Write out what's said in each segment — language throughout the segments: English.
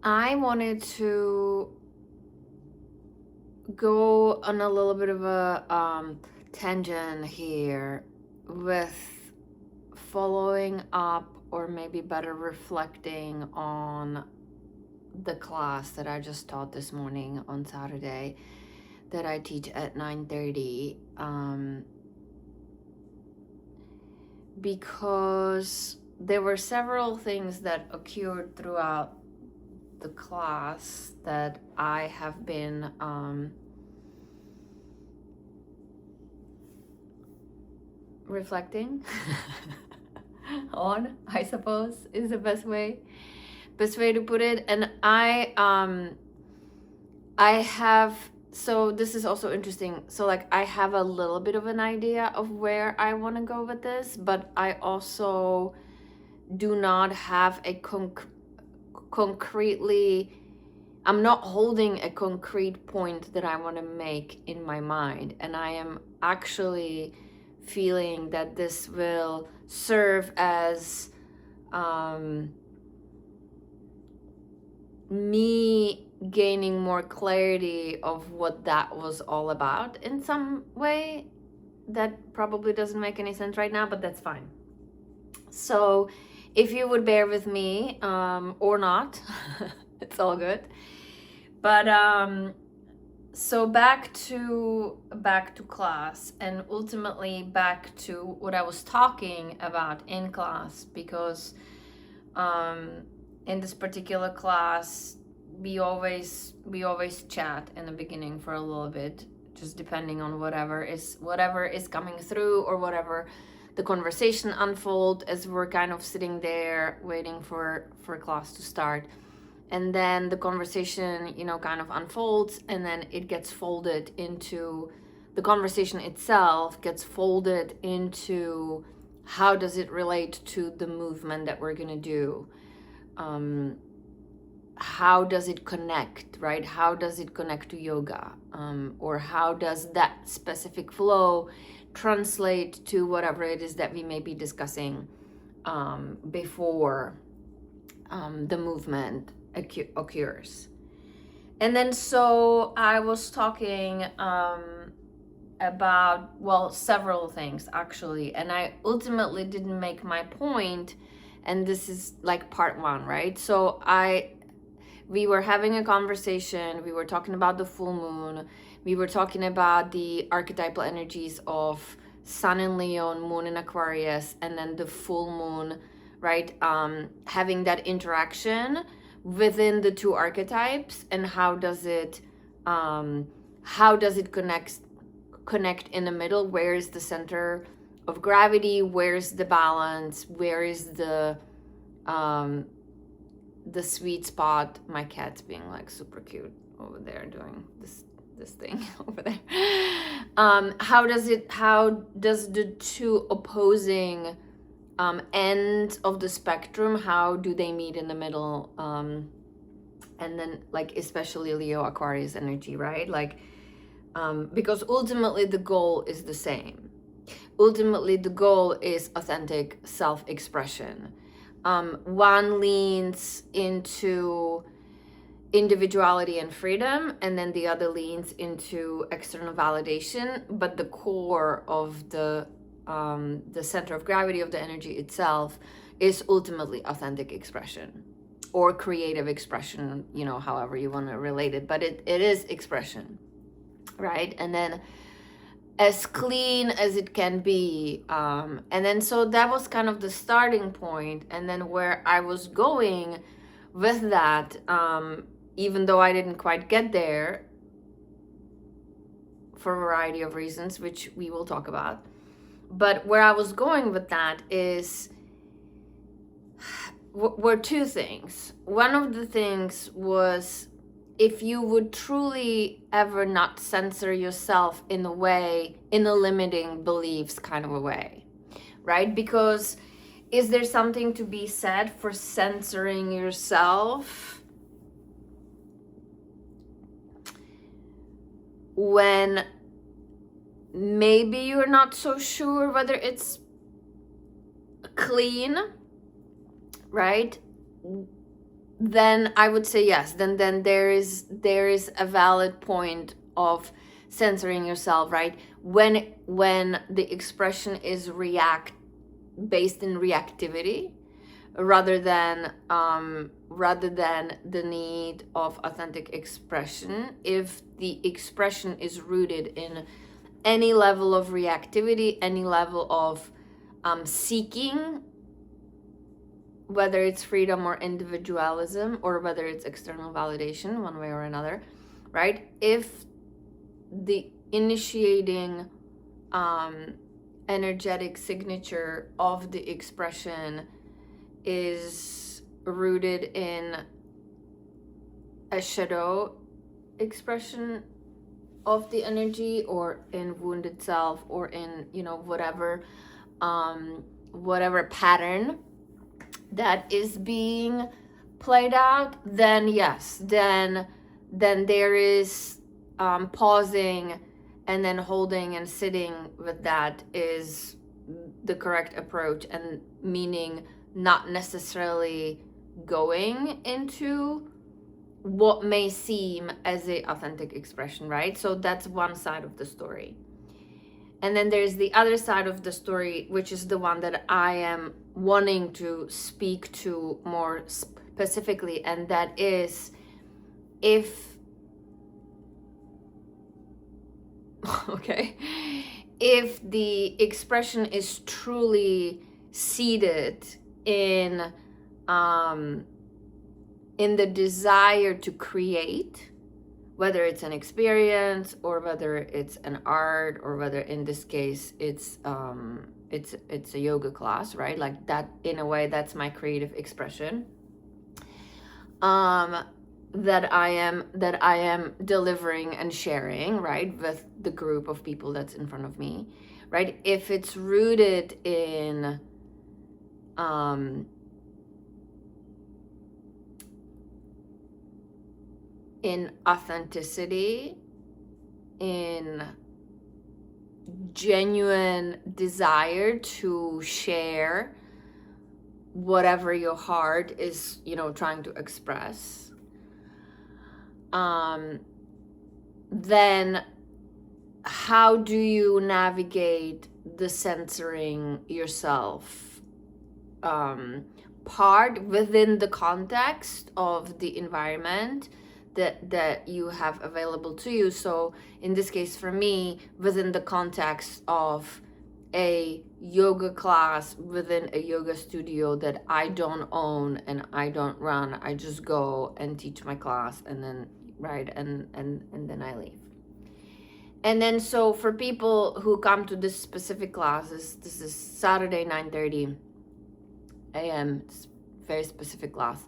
I wanted to go on a little bit of a tangent here with following up, or maybe better reflecting on the class that I just taught this morning on Saturday that I teach at 9:30, because there were several things that occurred throughout the class that I have been reflecting on, I suppose, is the best way to put it. And I have, so this is also interesting. So like I have a little bit of an idea of where I want to go with this, but I also do not have a concretely, I'm not holding a concrete point that I want to make in my mind. And I am actually feeling that this will serve as me gaining more clarity of what that was all about in some way. That probably doesn't make any sense right now, but that's fine. So if you would bear with me, or not, it's all good. But so back to class, and ultimately back to what I was talking about in class, because in this particular class we always chat in the beginning for a little bit, just depending on whatever is coming through, or whatever the conversation unfold as we're kind of sitting there waiting for class to start. And then the conversation, kind of unfolds, and then it gets folded into, the conversation itself gets folded into how does it relate to the movement that we're gonna do. How does it connect, right? How does it connect to yoga? Or how does that specific flow translate to whatever it is that we may be discussing before the movement occurs. And then so I was talking about, well, several things actually, and I ultimately didn't make my point, and this is like part one, right? So we were having a conversation, we were talking about the full moon, we were talking about the archetypal energies of Sun in Leo, Moon in Aquarius, and then the full moon, right? Having that interaction within the two archetypes, and how does it connect in the middle? Where is the center of gravity? Where's the balance? Where is the sweet spot? My cat's being like super cute over there doing this thing over there. How does the two opposing ends of the spectrum, how do they meet in the middle? And then like especially Leo Aquarius energy, right? Like because ultimately the goal is the same. Ultimately the goal is authentic self-expression. One leans into individuality and freedom, and then the other leans into external validation, but the core of the center of gravity of the energy itself is ultimately authentic expression, or creative expression, however you want to relate it, but it is expression, right? And then as clean as it can be. And then so that was kind of the starting point. And then where I was going with that, even though I didn't quite get there for a variety of reasons, which we will talk about, but where I was going with that is were two things. One of the things was, if you would truly ever not censor yourself in a limiting beliefs kind of a way, right? Because is there something to be said for censoring yourself when maybe you're not so sure whether it's clean, right? then I would say yes. Then there is a valid point of censoring yourself, right? When the expression is based in reactivity, rather than the need of authentic expression. If the expression is rooted in any level of reactivity, any level of seeking, whether it's freedom or individualism, or whether it's external validation, one way or another, right? If the initiating energetic signature of the expression is rooted in a shadow expression of the energy, or in wounded self, or in, you know, whatever pattern that is being played out, then yes, then there is pausing and then holding and sitting with that is the correct approach, and meaning not necessarily going into what may seem as a authentic expression, right? So that's one side of the story. And then there's the other side of the story, which is the one that I am wanting to speak to more specifically, and that is if okay, if the expression is truly seated in the desire to create, whether it's an experience, or whether it's an art, or whether in this case it's a yoga class, right? Like that, in a way, that's my creative expression that I am delivering and sharing, right, with the group of people that's in front of me, right? If it's rooted in authenticity, in genuine desire to share whatever your heart is, you know, trying to express, then how do you navigate the censoring yourself part within the context of the environment that you have available to you? So in this case, for me, within the context of a yoga class within a yoga studio that I don't own and I don't run, I just go and teach my class, and then right, and then I leave. And then so for people who come to this specific class, this is Saturday 9:30 a.m. It's a very specific class.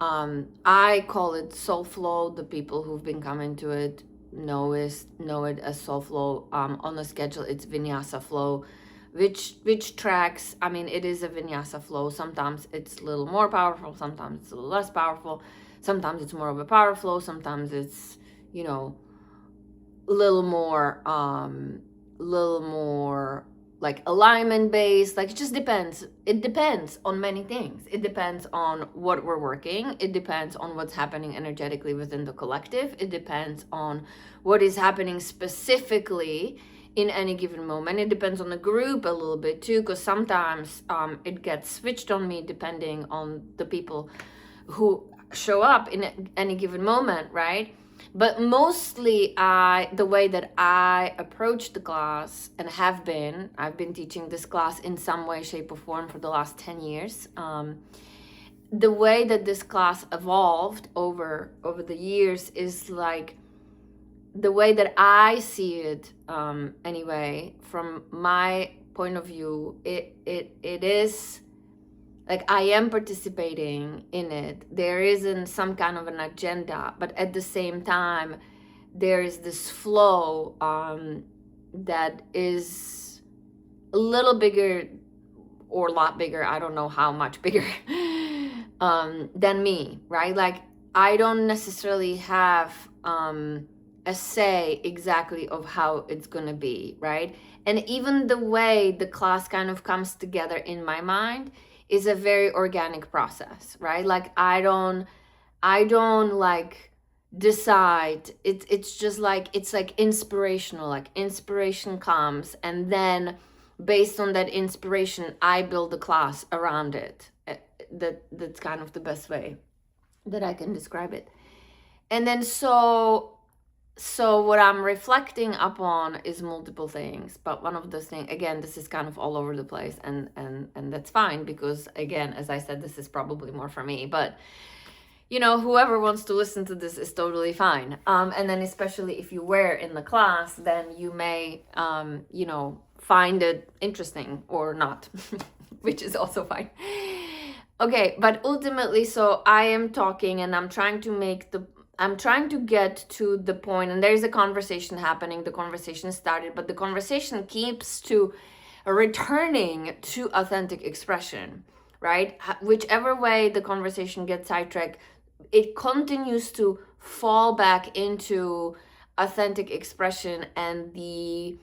I call it soul flow. The people who've been coming to it know it as soul flow. On the schedule, it's vinyasa flow, which tracks. I mean, it is a vinyasa flow. Sometimes it's a little more powerful, sometimes it's a little less powerful, sometimes it's more of a power flow, sometimes it's, you know, a little more like alignment based. Like, it just depends. It depends on many things. It depends on what we're working. It depends on what's happening energetically within the collective. It depends on what is happening specifically in any given moment. It depends on the group a little bit too, because sometimes it gets switched on me depending on the people who show up in any given moment, right? But mostly the way that I approach the class, and I've been teaching this class in some way, shape, or form for the last 10 years. The way that this class evolved over the years is like, the way that I see it, anyway, from my point of view, it is like I am participating in it. There isn't some kind of an agenda, but at the same time, there is this flow that is a little bigger, or a lot bigger, I don't know how much bigger, than me, right? Like, I don't necessarily have a say exactly of how it's gonna be, right? And even the way the class kind of comes together in my mind is a very organic process, right? Like I don't like decide. It's just like, it's like inspirational. Like inspiration comes, and then based on that inspiration, I build a class around it. That's kind of the best way that I can describe it. And then so what I'm reflecting upon is multiple things, but one of those things, again, this is kind of all over the place, and that's fine, because again, as I said, this is probably more for me, but you know, whoever wants to listen to this is totally fine. And then especially if you were in the class, then you may you know, find it interesting or not, which is also fine. Okay, but ultimately, so I am talking and I'm trying to get to the point, and there's a conversation happening. The conversation started, but the conversation keeps to returning to authentic expression, right? Whichever way the conversation gets sidetracked, it continues to fall back into authentic expression and the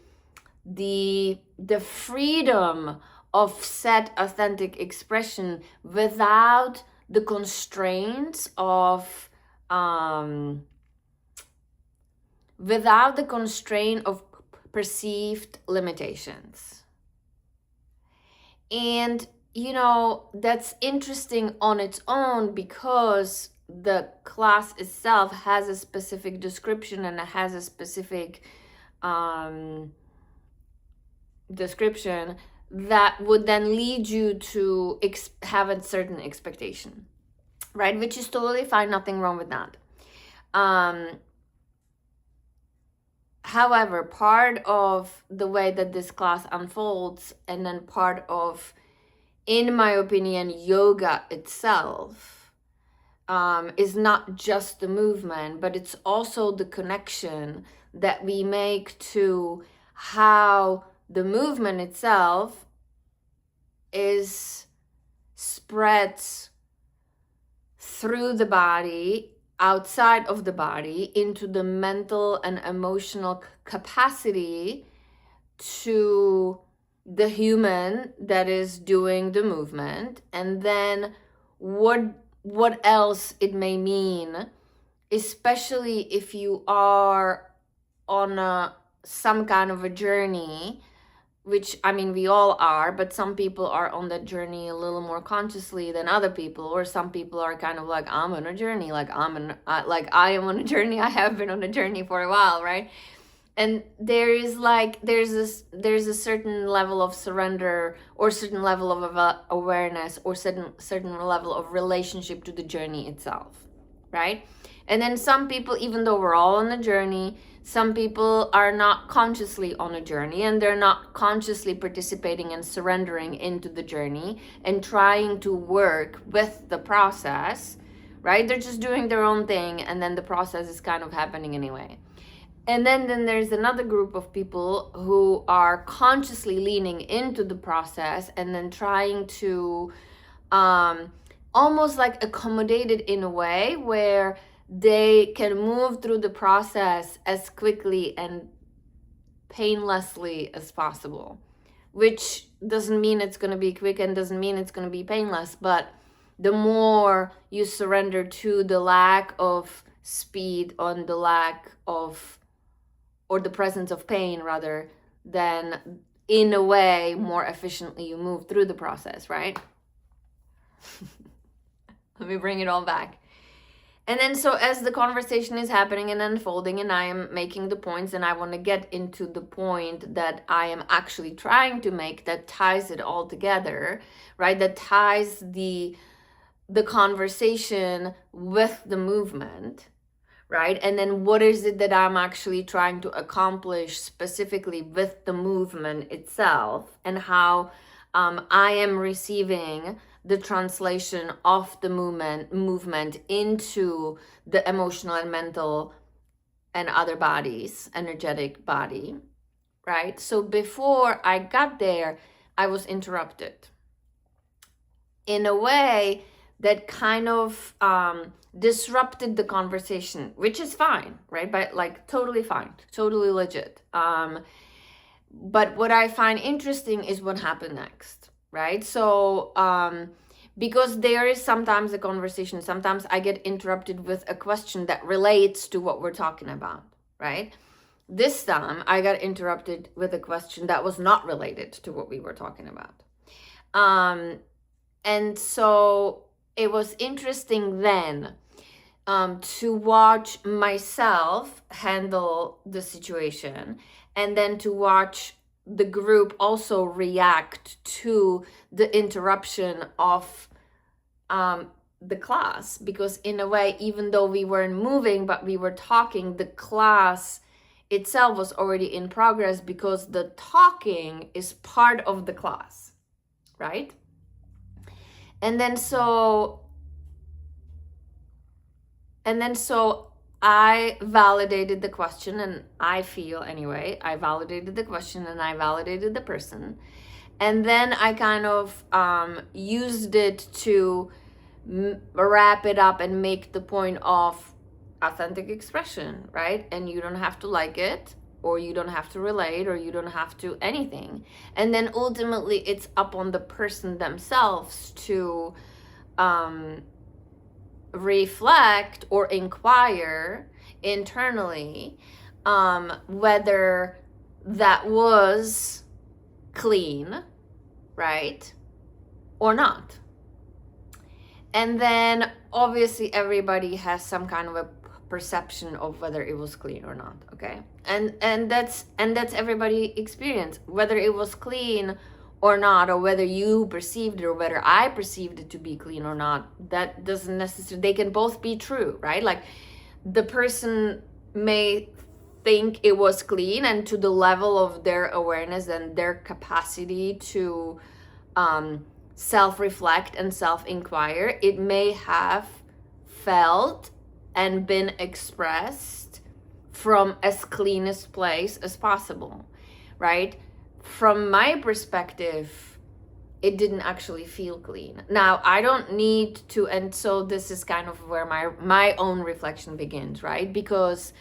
freedom of said authentic expression without the constraints of without the constraint of perceived limitations. And you know, that's interesting on its own, because the class itself has a specific description, and it has a specific description that would then lead you to have a certain expectation, right? Which is totally fine, nothing wrong with that. However, part of the way that this class unfolds, and then part of, in my opinion, yoga itself, is not just the movement, but it's also the connection that we make to how the movement itself is spread through the body, outside of the body, into the mental and emotional capacity to the human that is doing the movement, and then what else it may mean, especially if you are on some kind of a journey, which I mean we all are, but some people are on that journey a little more consciously than other people, or some people are kind of like, I'm on a journey, like I am on a journey, I have been on a journey for a while, right? And there's a certain level of surrender, or certain level of awareness, or certain level of relationship to the journey itself, right? And then some people, even though we're all on a journey, some people are not consciously on a journey, and they're not consciously participating and surrendering into the journey and trying to work with the process, right? They're just doing their own thing, and then the process is kind of happening anyway. And then there's another group of people who are consciously leaning into the process, and then trying to almost like accommodate it in a way where they can move through the process as quickly and painlessly as possible, which doesn't mean it's going to be quick and doesn't mean it's going to be painless, but the more you surrender to the lack of speed, on the lack of, or the presence of pain rather, then in a way more efficiently you move through the process, right? Let me bring it all back. And then so as the conversation is happening and unfolding, and I am making the points, and I want to get into the point that I am actually trying to make, that ties it all together, right? That ties the conversation with the movement, right? And then what is it that I'm actually trying to accomplish specifically with the movement itself, and how I am receiving the translation of the movement into the emotional and mental and other bodies, energetic body, right? So before I got there, I was interrupted in a way that kind of disrupted the conversation, which is fine, right? But like totally fine, totally legit. But what I find interesting is what happened next. right? So because there is sometimes a conversation, sometimes I get interrupted with a question that relates to what we're talking about, right? This time I got interrupted with a question that was not related to what we were talking about. And so it was interesting then to watch myself handle the situation, and then to watch the group also react to the interruption of the class. Because in a way, even though we weren't moving but we were talking, the class itself was already in progress, because the talking is part of the class, right? And then so I validated the question, and I feel anyway, I validated the question and I validated the person. And then I kind of used it to wrap it up and make the point of authentic expression, right? And you don't have to like it, or you don't have to relate, or you don't have to anything. And then ultimately it's up on the person themselves to reflect or inquire internally whether that was clean, right, or not. And then obviously everybody has some kind of a perception of whether it was clean or not, okay? And that's everybody experience, whether it was clean or not, or whether you perceived it or whether I perceived it to be clean or not. That doesn't necessarily, they can both be true, right? Like the person may think it was clean, and to the level of their awareness and their capacity to self-reflect and self-inquire, it may have felt and been expressed from as cleanest place as possible, right? From my perspective, it didn't actually feel clean. Now, I don't need to, and so this is kind of where my own reflection begins, right? Because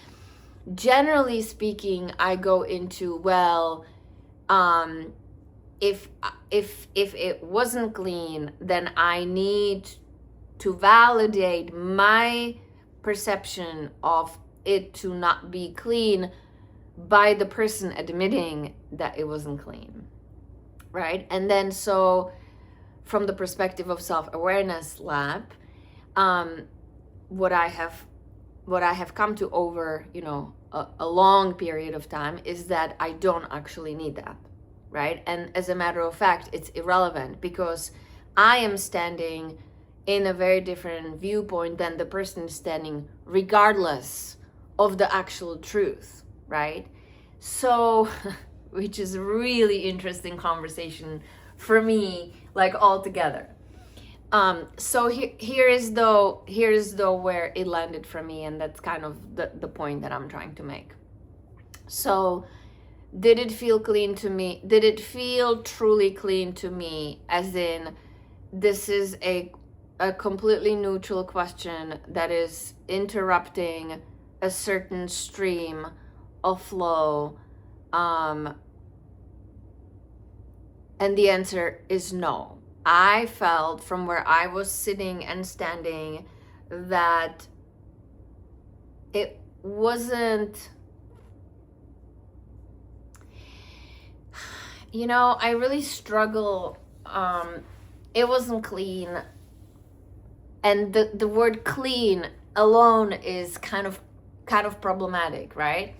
generally speaking, I go into, well, if it wasn't clean, then I need to validate my perception of it to not be clean by the person admitting that it wasn't clean, right? And then so from the perspective of SelfAwareness Lab, what I have come to over, a long period of time is that I don't actually need that, right? And as a matter of fact, it's irrelevant, because I am standing in a very different viewpoint than the person standing, regardless of the actual truth, right? So, which is a really interesting conversation for me, like altogether. So here is though where it landed for me, and that's kind of the point that I'm trying to make. So, did it feel clean to me? Did it feel truly clean to me? As in, this is a completely neutral question that is interrupting a certain stream of flow, and the answer is no. I felt from where I was sitting and standing that it wasn't, I really struggle. It wasn't clean, and the word clean alone is kind of problematic, right?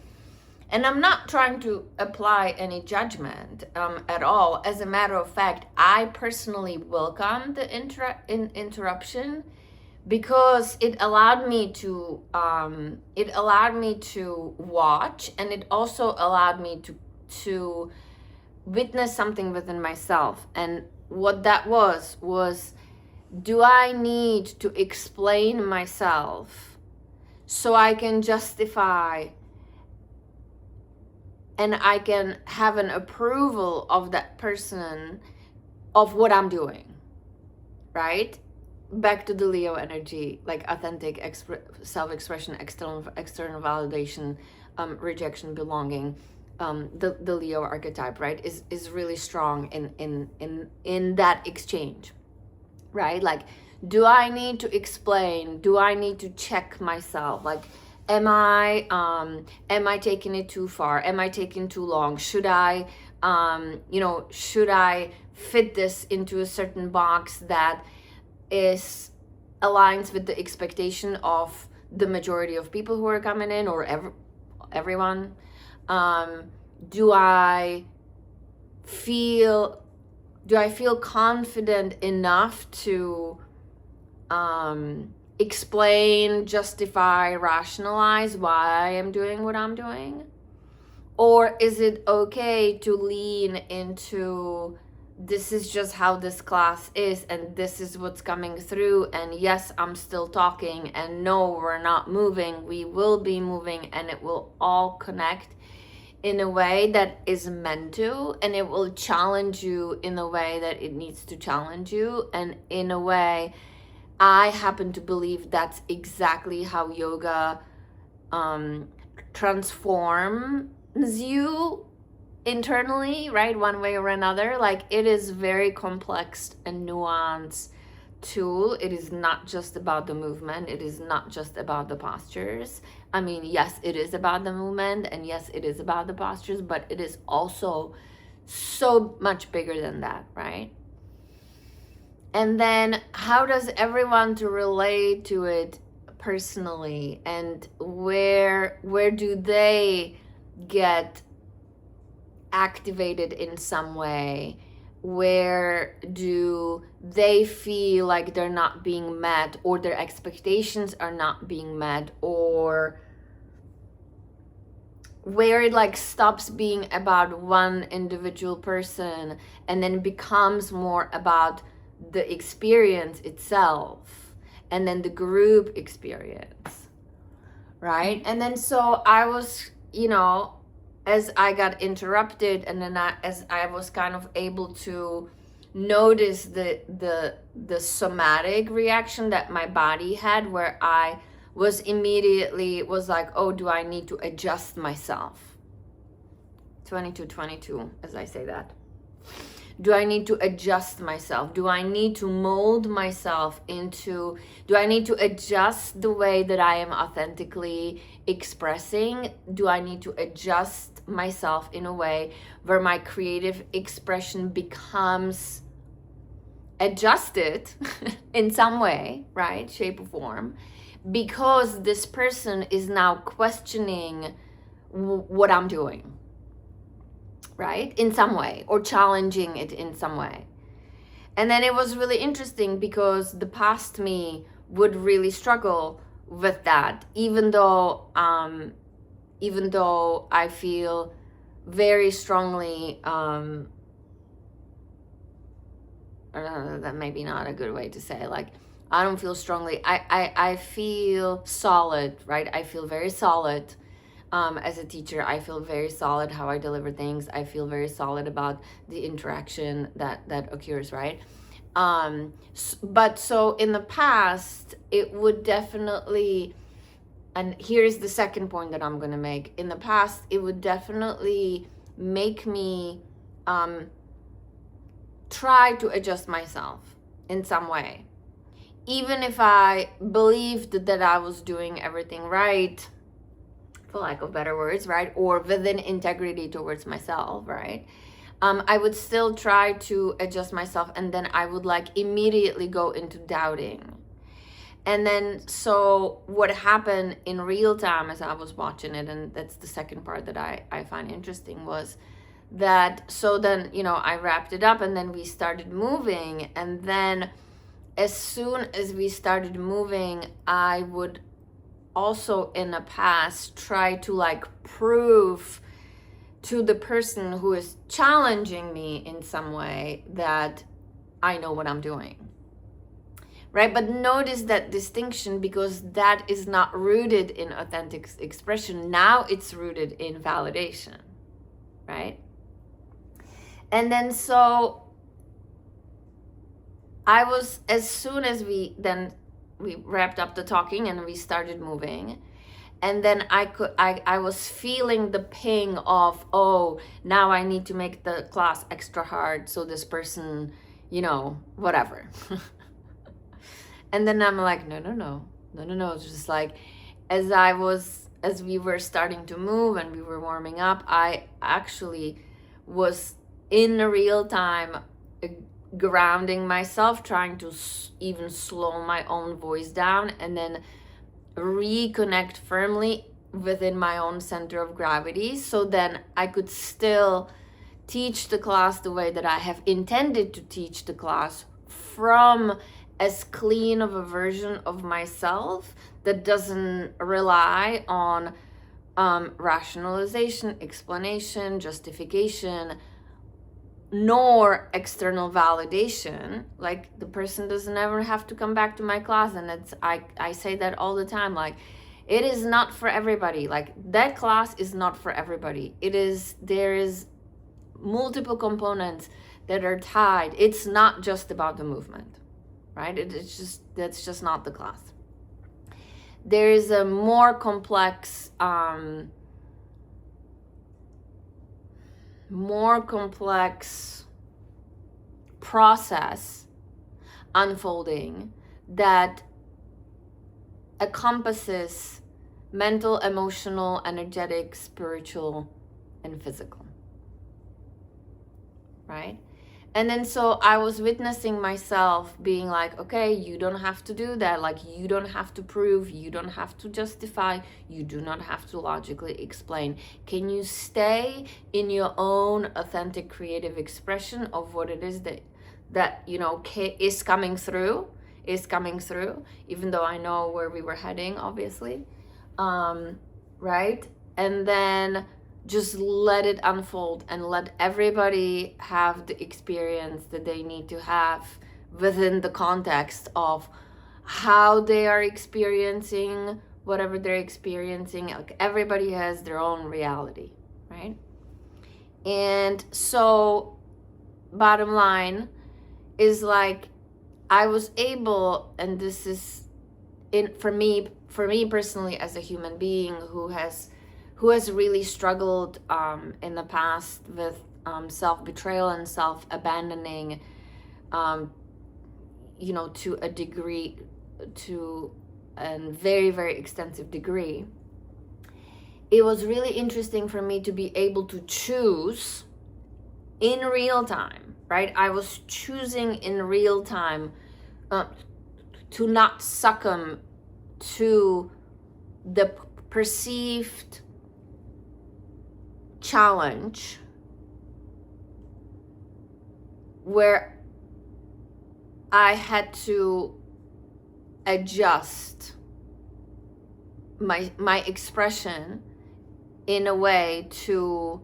And I'm not trying to apply any judgment at all. As a matter of fact, I personally welcome the interruption, because it allowed me to watch, and it also allowed me to witness something within myself. And what that was, do I need to explain myself so I can justify and I can have an approval of that person of what I'm doing, right? Back to the Leo energy, like authentic self-expression, external validation, rejection, belonging. the Leo archetype, right, is really strong in that exchange, right? Like, do I need to explain? Do I need to check myself? Like, am I taking it too far? Am I taking too long? Should I should I fit this into a certain box that is aligns with the expectation of the majority of people who are coming in, or everyone? Do I feel confident enough to explain, justify, rationalize why I am doing what I'm doing? Or is it okay to lean into, this is just how this class is, and this is what's coming through, and yes, I'm still talking, and no, we're not moving, we will be moving, and it will all connect in a way that is meant to, and it will challenge you in the way that it needs to challenge you, and in a way, I happen to believe that's exactly how yoga transforms you internally, right? One way or another. Like, it is very complex and nuanced tool. It is not just about the movement. It is not just about the postures. I mean, yes, it is about the movement, and yes, it is about the postures, but it is also so much bigger than that, right? And then how does everyone to relate to it personally, and where do they get activated in some way? Where do they feel like they're not being met, or their expectations are not being met, or where it like stops being about one individual person and then becomes more about the experience itself, and then the group experience, right? And then so I was, as I got interrupted, and then as I was kind of able to notice the somatic reaction that my body had, where I was like, oh, do I need to adjust myself? 22, as I say that. Do I need to adjust myself? Do I need to mold myself into, do I need to adjust the way that I am authentically expressing? Do I need to adjust myself in a way where my creative expression becomes adjusted in some way, right? Shape or form, because this person is now questioning what I'm doing, right? In some way, or challenging it in some way. And then it was really interesting because the past me would really struggle with that, even though I feel very strongly, that may be not a good way to say, like, I don't feel strongly, I feel solid, right? I feel very solid. As a teacher, I feel very solid how I deliver things. I feel very solid about the interaction that occurs, right? But so in the past, it would definitely, and here's the second point that I'm going to make. In the past, it would definitely make me try to adjust myself in some way. Even if I believed that I was doing everything right, for lack of better words, right? Or within integrity towards myself, right? I would still try to adjust myself, and then I would like immediately go into doubting. And then so what happened in real time as I was watching it, and that's the second part that I find interesting, was that, so then, I wrapped it up, and then we started moving. And then as soon as we started moving, I would also in the past try to like prove to the person who is challenging me in some way that I know what I'm doing, right? But notice that distinction, because that is not rooted in authentic expression. Now it's rooted in validation, right? And then so I was, as soon as we wrapped up the talking and we started moving, And then I was feeling the ping of, oh, now I need to make the class extra hard so this person, you know, whatever. And then I'm like, no. It's just like, as we were starting to move and we were warming up, I actually was in real time grounding myself, trying to even slow my own voice down, and then reconnect firmly within my own center of gravity, so then I could still teach the class the way that I have intended to teach the class, from as clean of a version of myself that doesn't rely on rationalization, explanation, justification, nor external validation. Like, the person doesn't ever have to come back to my class, and it's I say that all the time, like, it is not for everybody. Like, that class is not for everybody. There is multiple components that are tied. It's not just about the movement, right? That's just not the class. There is a more complex process unfolding that encompasses mental, emotional, energetic, spiritual, and physical, right? And then so I was witnessing myself being like, okay, you don't have to do that. Like, you don't have to prove, you don't have to justify, you do not have to logically explain. Can you stay in your own authentic creative expression of what it is that you know is coming through, even though I know where we were heading, obviously, right? And then just let it unfold and let everybody have the experience that they need to have within the context of how they are experiencing whatever they're experiencing. Like, everybody has their own reality, right? And so bottom line is, like, I was able, and this is for me personally, as a human being who has really struggled in the past with self-betrayal and self-abandoning, you know, to a degree, to a very, very extensive degree. It was really interesting for me to be able to choose in real time, right? I was choosing in real time to not succumb to the perceived challenge where I had to adjust my expression in a way to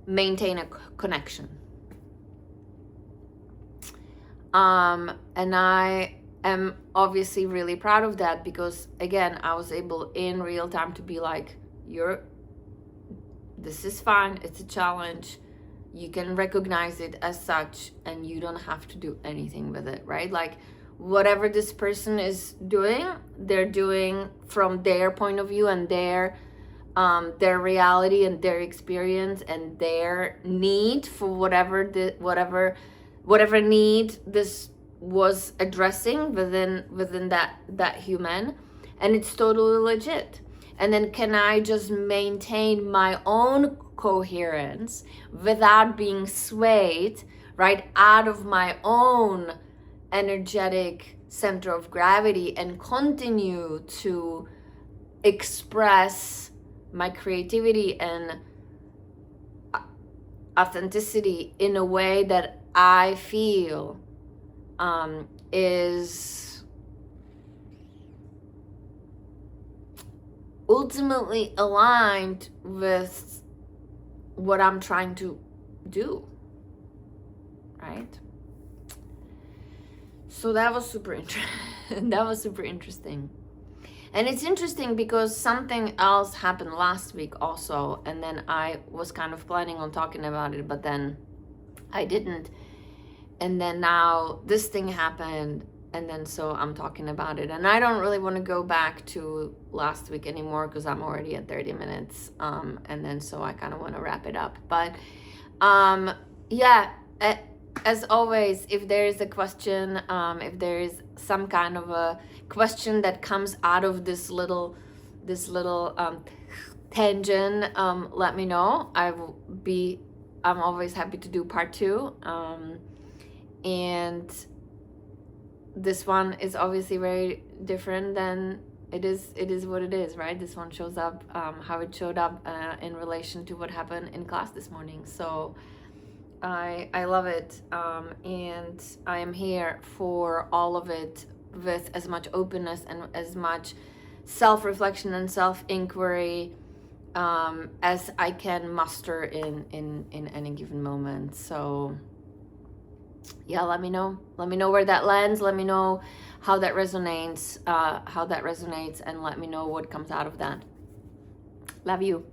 maintain a connection. And I am obviously really proud of that, because again, I was able in real time to be like, this is fine, it's a challenge, you can recognize it as such, and you don't have to do anything with it, right? Like, whatever this person is doing, they're doing from their point of view and their reality and their experience and their need for whatever need this was addressing within that human, and it's totally legit. And then can I just maintain my own coherence without being swayed right out of my own energetic center of gravity, and continue to express my creativity and authenticity in a way that I feel is ultimately aligned with what I'm trying to do, right? So that was super interesting. And it's interesting because something else happened last week also, and then I was kind of planning on talking about it, but then I didn't. And then now this thing happened, And then so I'm talking about it, and I don't really want to go back to last week anymore because I'm already at 30 minutes, and then so I kind of want to wrap it up. But yeah, as always, if there is a question, if there is some kind of a question that comes out of this little tangent, let me know. I'm always happy to do part 2, and this one is obviously very different than it is what it is, right? This one shows up how it showed up in relation to what happened in class this morning. So I love it, and I am here for all of it with as much openness and as much self-reflection and self-inquiry as I can muster in any given moment. So yeah, let me know where that lands. Let me know how that resonates, and let me know what comes out of that. Love you.